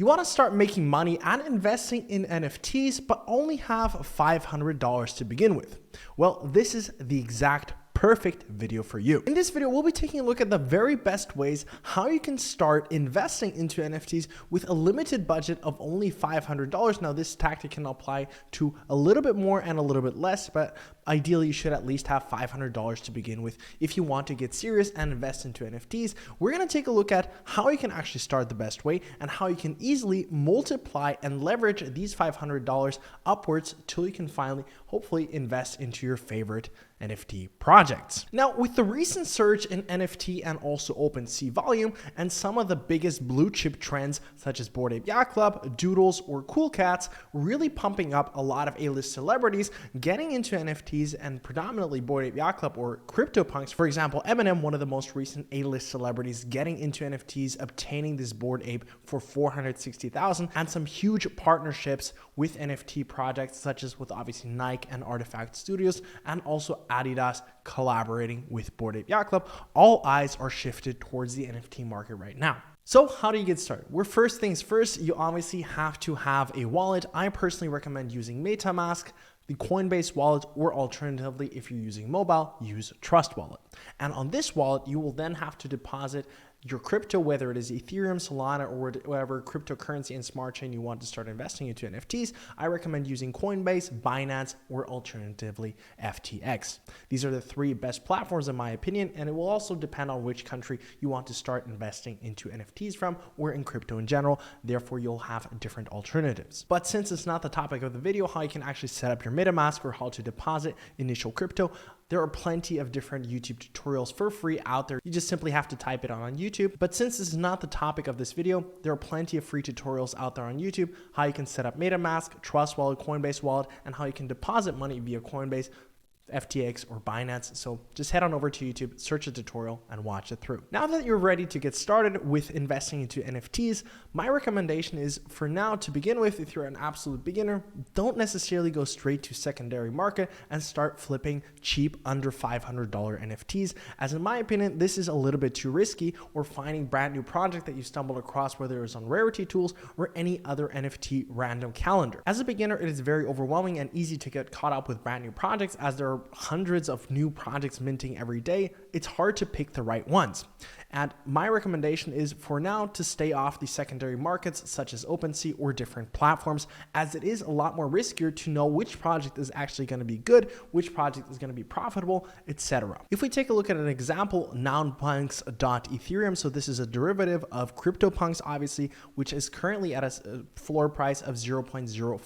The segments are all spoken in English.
You want to start making money and investing in NFTs, but only have $500 to begin with. Well, this is the exact perfect video for you. In this video, we'll be taking a look at the very best ways how you can start investing into NFTs with a limited budget of only $500. Now, this tactic can apply to a little bit more and a little bit less, but ideally you should at least have $500 to begin with if you want to get serious and invest into NFTs. We're going to take a look at how you can actually start the best way and how you can easily multiply and leverage these $500 upwards till you can finally, hopefully, invest into your favorite NFT projects. Now, with the recent surge in NFT and also Opensea volume and some of the biggest blue chip trends such as Bored Ape Yacht Club, Doodles, or Cool Cats really pumping up a lot of A-list celebrities getting into NFTs and predominantly Bored Ape Yacht Club or CryptoPunks. For example, Eminem, one of the most recent A-list celebrities getting into NFTs, obtaining this Bored Ape for $460,000, and some huge partnerships with NFT projects such as with obviously Nike and Artifact Studios and also Adidas collaborating with Bored Ape Yacht Club. All eyes are shifted towards the NFT market right now. So how do you get started? Well, first things first, you obviously have to have a wallet. I personally recommend using MetaMask, the Coinbase wallet, or alternatively, if you're using mobile, use Trust Wallet. And on this wallet, you will then have to deposit your crypto, whether it is Ethereum, Solana, or whatever cryptocurrency and smart chain you want to start investing into NFTs. I recommend using Coinbase, Binance, or alternatively FTX. These are the three best platforms in my opinion, and it will also depend on which country you want to start investing into NFTs from or in crypto in general. Therefore, you'll have different alternatives. But since it's not the topic of the video, how you can actually set up your MetaMask or how to deposit initial crypto, there are plenty of different YouTube tutorials for free out there. You just simply have to type it on YouTube. But since this is not the topic of this video, there are plenty of free tutorials out there on YouTube, how you can set up MetaMask, Trust Wallet, Coinbase Wallet, and how you can deposit money via Coinbase, FTX, or Binance. So just head on over to YouTube, search a tutorial, and watch it through. Now that you're ready to get started with investing into NFTs, my recommendation is for now to begin with, if you're an absolute beginner, don't necessarily go straight to secondary market and start flipping cheap under $500 NFTs, as in my opinion, this is a little bit too risky, or finding brand new project that you stumbled across, whether it's on Rarity Tools or any other NFT random calendar. As a beginner, it is very overwhelming and easy to get caught up with brand new projects as there are hundreds of new projects minting every day. It's hard to pick the right ones. And my recommendation is for now to stay off the secondary markets such as Opensea or different platforms, as it is a lot more riskier to know which project is actually going to be good, which project is going to be profitable, etc. If we take a look at an example, nounpunks.ethereum, so this is a derivative of CryptoPunks, obviously, which is currently at a floor price of 0.052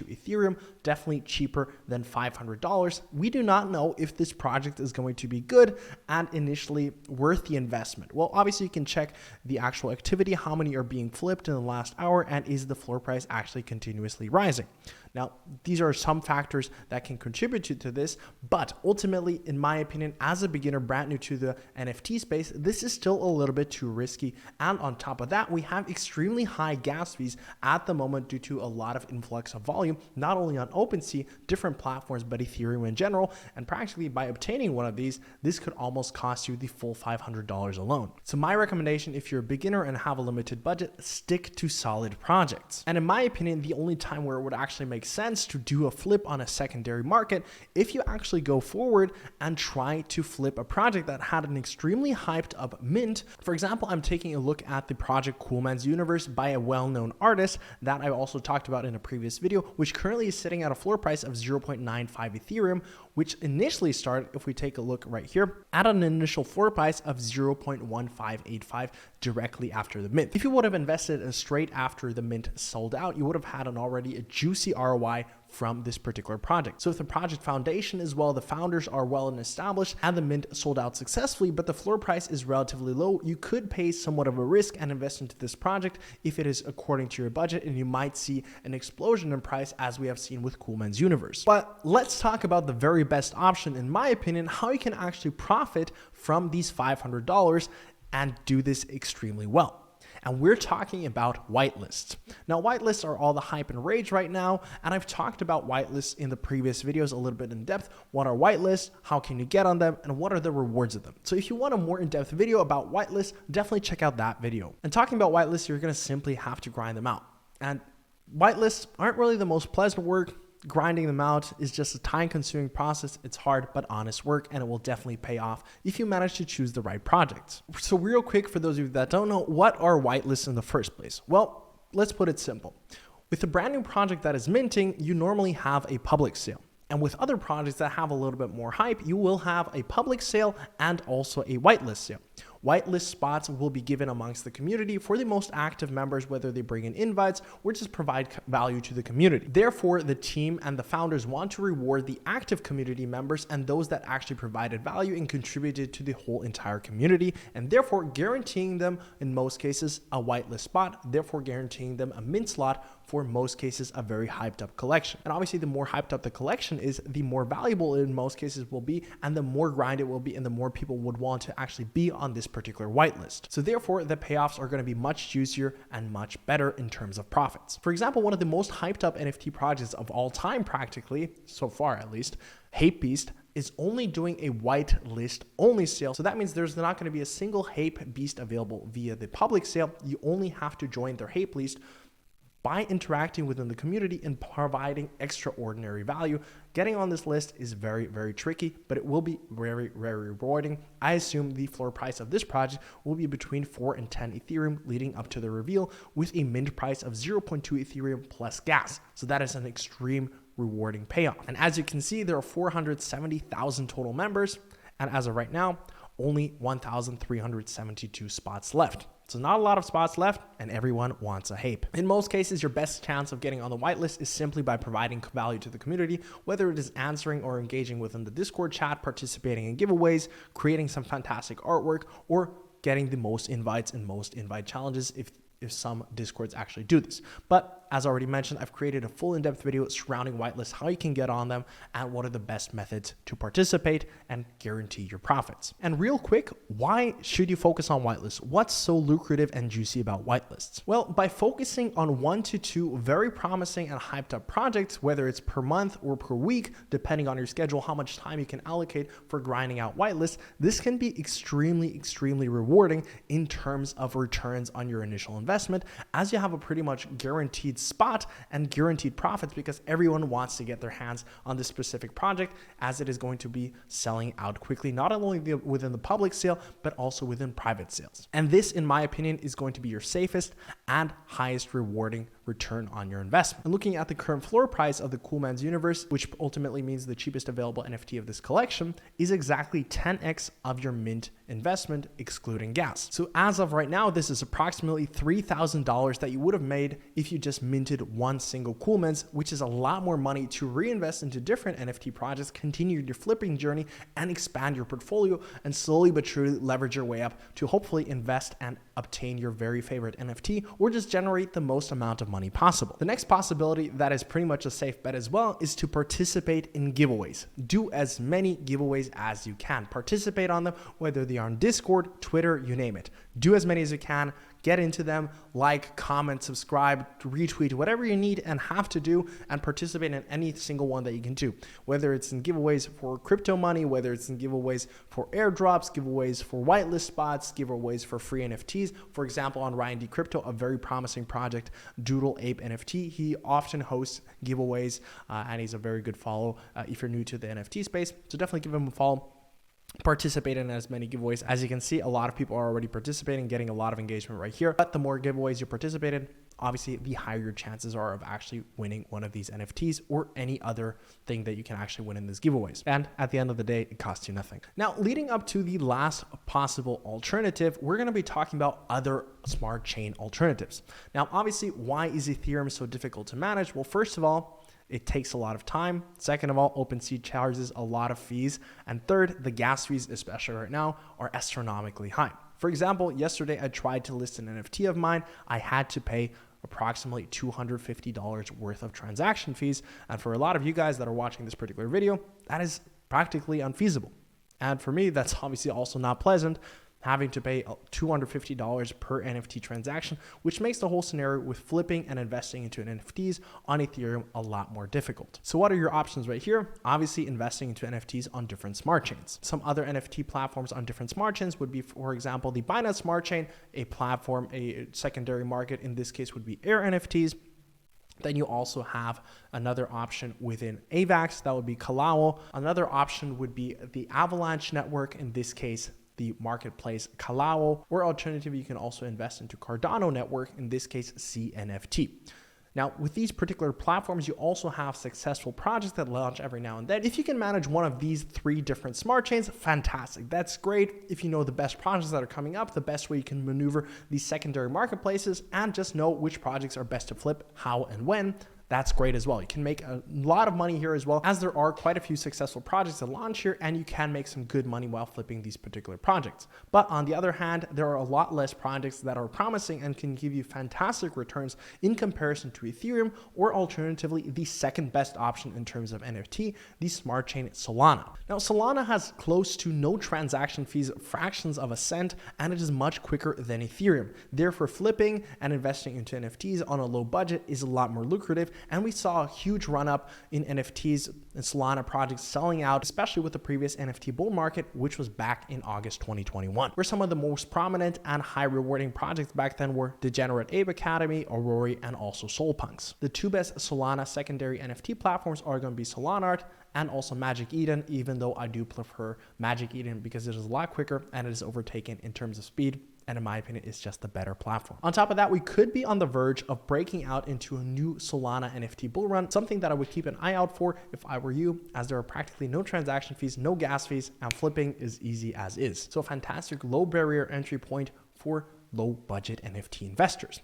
Ethereum, definitely cheaper than $500. We do not know if this project is going to be good and initially worth the investment. Well, obviously you can check the actual activity, how many are being flipped in the last hour, and is the floor price actually continuously rising? Now, these are some factors that can contribute to this, but ultimately, in my opinion, as a beginner brand new to the NFT space, this is still a little bit too risky. And on top of that, we have extremely high gas fees at the moment due to a lot of influx of volume, not only on Opensea, different platforms, but Ethereum in general. And practically by obtaining one of these, this could almost cost you the full $500 alone. So my recommendation, if you're a beginner and have a limited budget, stick to solid projects. And in my opinion, the only time where it would actually make sense to do a flip on a secondary market, if you actually go forward and try to flip a project that had an extremely hyped up mint. For example, I'm taking a look at the project Cool Man's Universe by a well-known artist that I also talked about in a previous video, which currently is sitting at a floor price of 0.95 Ethereum, which initially started, if we take a look right here, at an initial floor price of 0.1585 directly after the mint. If you would have invested straight after the mint sold out, you would have had an already a juicy ROI from this particular project. So if the project foundation is well, the founders are well and established, and the mint sold out successfully, but the floor price is relatively low, you could pay somewhat of a risk and invest into this project if it is according to your budget, and you might see an explosion in price as we have seen with Cool Man's Universe. But let's talk about the very best option, in my opinion, how you can actually profit from these $500 and do this extremely well. And we're talking about whitelists. Now, whitelists are all the hype and rage right now, and I've talked about whitelists in the previous videos a little bit in depth. What are whitelists? How can you get on them? And what are the rewards of them? So if you want a more in-depth video about whitelists, definitely check out that video. And talking about whitelists, you're going to simply have to grind them out. And whitelists aren't really the most pleasant work. Grinding them out is just a time-consuming process. It's hard but honest work, and it will definitely pay off if you manage to choose the right projects. So real quick, for those of you that don't know, what are whitelists in the first place? Well, let's put it simple. With a brand new project that is minting, you normally have a public sale. And with other projects that have a little bit more hype, you will have a public sale and also a whitelist sale. Whitelist spots will be given amongst the community for the most active members, whether they bring in invites or just provide value to the community. Therefore, the team and the founders want to reward the active community members and those that actually provided value and contributed to the whole entire community, and therefore guaranteeing them, in most cases, a whitelist spot, therefore guaranteeing them a mint slot, for most cases, a very hyped up collection. And obviously, the more hyped up the collection is, the more valuable it in most cases will be, and the more grind it will be, and the more people would want to actually be on this particular whitelist. So therefore, the payoffs are going to be much juicier and much better in terms of profits. For example, one of the most hyped up NFT projects of all time, practically, so far at least, Hapebeast, is only doing a whitelist only sale. So that means there's not going to be a single Hapebeast available via the public sale. You only have to join their Hapebeast by interacting within the community and providing extraordinary value. Getting on this list is very, very tricky, but it will be very, very rewarding. I assume the floor price of this project will be between 4 and 10 Ethereum leading up to the reveal, with a mint price of 0.2 Ethereum plus gas. So that is an extreme rewarding payoff. And as you can see, there are 470,000 total members. And as of right now, only 1,372 spots left. So not a lot of spots left, and everyone wants a Hape. In most cases, your best chance of getting on the whitelist is simply by providing value to the community, whether it is answering or engaging within the Discord chat, participating in giveaways, creating some fantastic artwork, or getting the most invites and most invite challenges if some Discords actually do this. But as already mentioned, I've created a full in-depth video surrounding whitelists, how you can get on them, and what are the best methods to participate and guarantee your profits. And real quick, why should you focus on whitelists? What's so lucrative and juicy about whitelists? Well, by focusing on 1 to 2 very promising and hyped up projects, whether it's per month or per week, depending on your schedule, how much time you can allocate for grinding out whitelists, this can be extremely, extremely rewarding in terms of returns on your initial investment, as you have a pretty much guaranteed spot and guaranteed profits, because everyone wants to get their hands on this specific project, as it is going to be selling out quickly, not only within the public sale, but also within private sales. And this, in my opinion, is going to be your safest and highest rewarding return on your investment. And looking at the current floor price of the Coolman's universe, which ultimately means the cheapest available NFT of this collection, is exactly 10x of your mint investment, excluding gas. So as of right now, this is approximately $3,000 that you would have made if you just minted one single Coolman's, which is a lot more money to reinvest into different NFT projects, continue your flipping journey, and expand your portfolio, and slowly but surely leverage your way up to hopefully invest and obtain your very favorite NFT, or just generate the most amount of money possible. The next possibility that is pretty much a safe bet as well is to participate in giveaways. Do as many giveaways as you can. Participate on them, whether they are on Discord, Twitter, you name it. Do as many as you can. Get into them, like, comment, subscribe, retweet, whatever you need and have to do, and participate in any single one that you can do. Whether it's in giveaways for crypto money, whether it's in giveaways for airdrops, giveaways for whitelist spots, giveaways for free NFTs. For example, on Ryan D Crypto, a very promising project, Doodle Ape NFT, he often hosts giveaways, and he's a very good follow if you're new to the NFT space. So definitely give him a follow. Participate in as many giveaways. As you can see, a lot of people are already participating, getting a lot of engagement right here. But the more giveaways you participate in, obviously the higher your chances are of actually winning one of these NFTs or any other thing that you can actually win in these giveaways. And at the end of the day, it costs you nothing. Now, leading up to the last possible alternative, we're going to be talking about other smart chain alternatives. Now, obviously, why is Ethereum so difficult to manage? Well, first of all, it takes a lot of time. Second of all, Opensea charges a lot of fees. And third, the gas fees, especially right now, are astronomically high. For example, yesterday I tried to list an NFT of mine. I had to pay approximately $250 worth of transaction fees. And for a lot of you guys that are watching this particular video, that is practically unfeasible. And for me, that's obviously also not pleasant. having to pay $250 per NFT transaction, which makes the whole scenario with flipping and investing into NFTs on Ethereum a lot more difficult. So what are your options right here? Obviously, investing into NFTs on different smart chains. Some other NFT platforms on different smart chains would be, for example, the Binance Smart Chain, a platform, a secondary market in this case would be Air NFTs. Then you also have another option within AVAX, that would be Kalao. Another option would be the Avalanche network, in this case, the marketplace Kalao, or alternatively, you can also invest into Cardano network, in this case, CNFT. Now, with these particular platforms, you also have successful projects that launch every now and then. If you can manage one of these 3 different smart chains, fantastic. That's great. If you know the best projects that are coming up, the best way you can maneuver these secondary marketplaces, and just know which projects are best to flip, how and when, that's great as well. You can make a lot of money here as well, as there are quite a few successful projects that launch here, and you can make some good money while flipping these particular projects. But on the other hand, there are a lot less projects that are promising and can give you fantastic returns in comparison to Ethereum, or alternatively, the second best option in terms of NFT, the smart chain Solana. Now, Solana has close to no transaction fees, fractions of a cent, and it is much quicker than Ethereum. Therefore, flipping and investing into NFTs on a low budget is a lot more lucrative. And we saw a huge run up in NFTs and Solana projects selling out, especially with the previous NFT bull market, which was back in August 2021, where some of the most prominent and high rewarding projects back then were Degenerate Ape Academy, Aurora, and also SolPunks. The 2 best Solana secondary NFT platforms are going to be SolanaArt and also Magic Eden, even though I do prefer Magic Eden because it is a lot quicker and it is overtaken in terms of speed. And in my opinion, it's just a better platform. On top of that, we could be on the verge of breaking out into a new Solana NFT bull run, something that I would keep an eye out for if I were you, as there are practically no transaction fees, no gas fees, and flipping is easy as is. So a fantastic low barrier entry point for low budget NFT investors.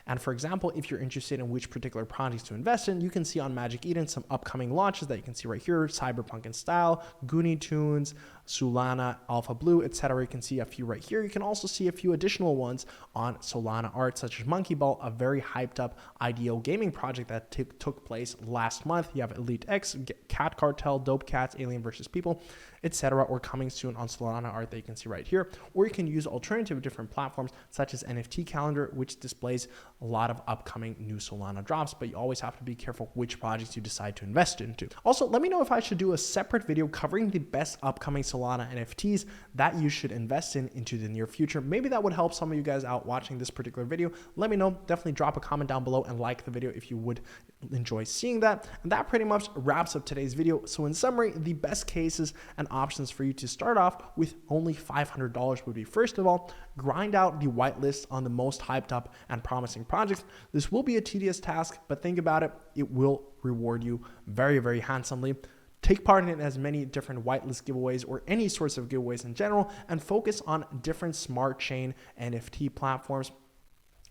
And for example, if you're interested in which particular projects to invest in, you can see on Magic Eden some upcoming launches that you can see right here: Cyberpunk in Style, Goonie Tunes, Solana, Alpha Blue, etc. You can see a few right here. You can also see a few additional ones on Solana Art, such as Monkey Ball, a very hyped up IDO gaming project that took place last month. You have Elite X, Cat Cartel, Dope Cats, Alien vs. People, etc. or coming soon on Solana Art that you can see right here. Or you can use alternative different platforms such as NFT Calendar, which displays a lot of upcoming new Solana drops, but you always have to be careful which projects you decide to invest into. Also, let me know if I should do a separate video covering the best upcoming Solana NFTs that you should invest in into the near future. Maybe that would help some of you guys out watching this particular video. Let me know. Definitely drop a comment down below and like the video if you would enjoy seeing that. And that pretty much wraps up today's video. So in summary, the best cases and options for you to start off with only $500 would be, first of all, grind out the whitelist on the most hyped up and promising projects. This will be a tedious task, but think about it. It will reward you very, very handsomely. Take part in as many different whitelist giveaways or any sorts of giveaways in general, and focus on different smart chain NFT platforms,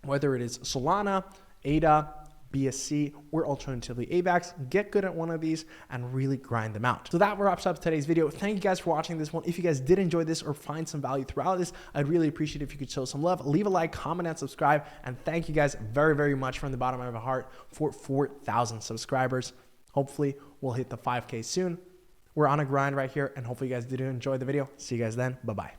whether it is Solana, ADA, BSC, or alternatively AVAX. Get good at one of these and really grind them out. So that wraps up today's video. Thank you guys for watching this one. If you guys did enjoy this or find some value throughout this, I'd really appreciate if you could show some love. Leave a like, comment, and subscribe. And thank you guys very, very much from the bottom of my heart for 4,000 subscribers. Hopefully we'll hit the 5K soon. We're on a grind right here, and hopefully you guys did enjoy the video. See you guys then. Bye-bye.